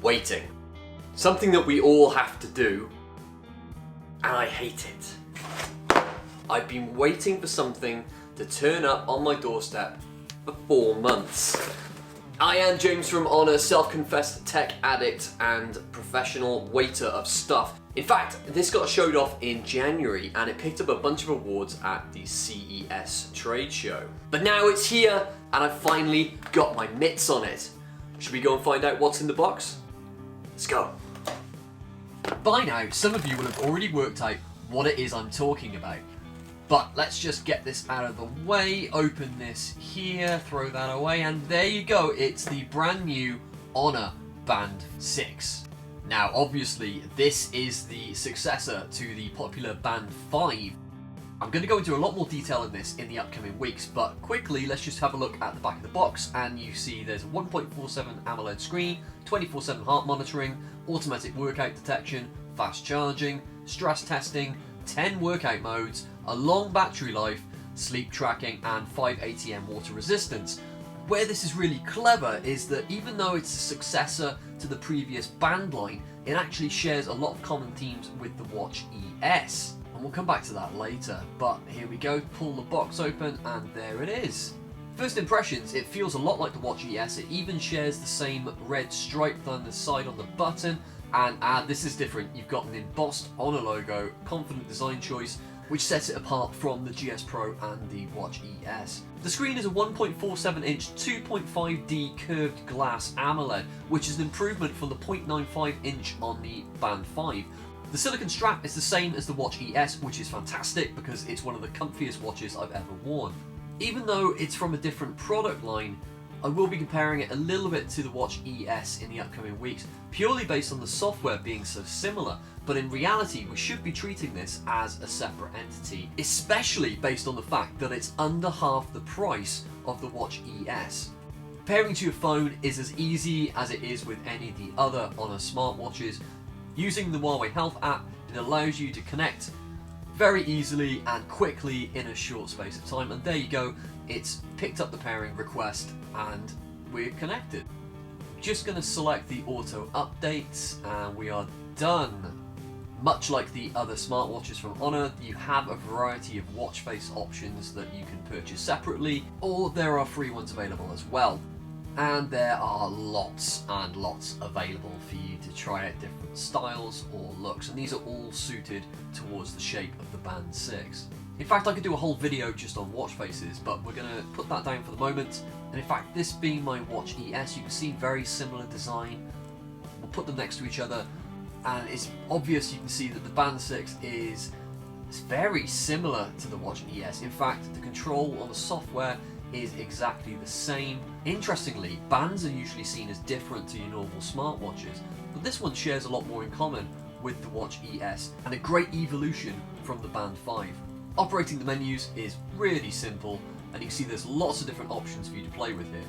Waiting. Something that we all have to do, and I hate it. I've been waiting for something to turn up on my doorstep for 4 months. I am James from Honor, self-confessed tech addict and professional waiter of stuff. In fact, this got showed off in January and it picked up a bunch of awards at the CES trade show. But now it's here and I've finally got my mitts on it. Should we go and find out what's in the box? Let's go. By now, some of you will have already worked out what it is I'm talking about. But let's just get this out of the way, open this here, throw that away, and there you go, it's the brand new Honor Band 6. Now obviously this is the successor to the popular Band 5. I'm going to go into a lot more detail in this in the upcoming weeks, but quickly let's just have a look at the back of the box and you see there's a 1.47 AMOLED screen, 24/7 heart monitoring, automatic workout detection, fast charging, stress testing, 10 workout modes, a long battery life, sleep tracking and 5 ATM water resistance. Where this is really clever is that even though it's a successor to the previous Band line, it actually shares a lot of common themes with the Watch ES. And we'll come back to that later, but here we go, pull the box open and there it is. First impressions, it feels a lot like the Watch ES, it even shares the same red stripe down the side on the button, and this is different, you've got an embossed Honor logo, confident design choice, which sets it apart from the GS Pro and the Watch ES. The screen is a 1.47 inch 2.5D curved glass AMOLED, which is an improvement from the 0.95 inch on the Band 5. The silicone strap is the same as the Watch ES, which is fantastic because it's one of the comfiest watches I've ever worn. Even though it's from a different product line, I will be comparing it a little bit to the Watch ES in the upcoming weeks, purely based on the software being so similar, but in reality we should be treating this as a separate entity, especially based on the fact that it's under half the price of the Watch ES. Pairing to your phone is as easy as it is with any of the other Honor smartwatches. Using the Huawei Health app, it allows you to connect very easily and quickly in a short space of time, and there you go, it's picked up the pairing request and we're connected. Just going to select the auto updates and we are done. Much like the other smartwatches from Honor, you have a variety of watch face options that you can purchase separately, or there are free ones available as well. And there are lots and lots available for you to try out different styles or looks, and these are all suited towards the shape of the Band 6. In fact, I could do a whole video just on watch faces, but we're going to put that down for the moment. And in fact, this being my Watch ES, you can see very similar design. We'll put them next to each other, and it's obvious you can see that the Band 6 is very similar to the Watch ES. In fact, the control on the software is exactly the same. Interestingly, bands are usually seen as different to your normal smartwatches, but this one shares a lot more in common with the Watch ES, and a great evolution from the Band 5. Operating the menus is really simple, and you can see there's lots of different options for you to play with here.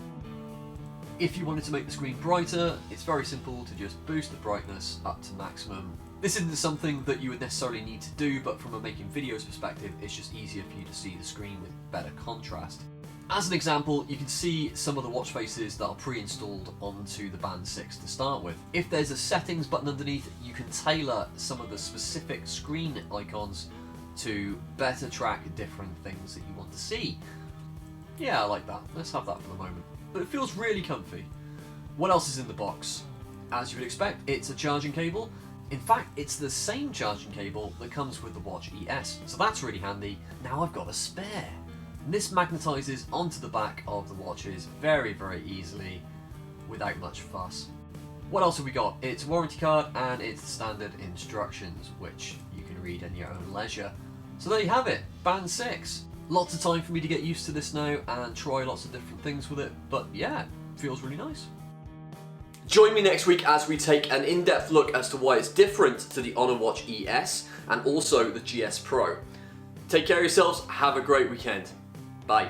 If you wanted to make the screen brighter, it's very simple to just boost the brightness up to maximum. This isn't something that you would necessarily need to do, but from a making videos perspective, it's just easier for you to see the screen with better contrast. As an example, you can see some of the watch faces that are pre-installed onto the Band 6 to start with. If there's a settings button underneath, you can tailor some of the specific screen icons to better track different things that you want to see. Yeah, I like that. Let's have that for the moment. But it feels really comfy. What else is in the box? As you would expect, it's a charging cable. In fact, it's the same charging cable that comes with the Watch ES, so that's really handy. Now I've got a spare. This magnetizes onto the back of the watches very, very easily without much fuss. What else have we got? It's a warranty card and it's standard instructions, which you can read in your own leisure. So there you have it, Band 6. Lots of time for me to get used to this now and try lots of different things with it, but yeah, it feels really nice. Join me next week as we take an in-depth look as to why it's different to the Honor Watch ES and also the GS Pro. Take care of yourselves, have a great weekend. Bye.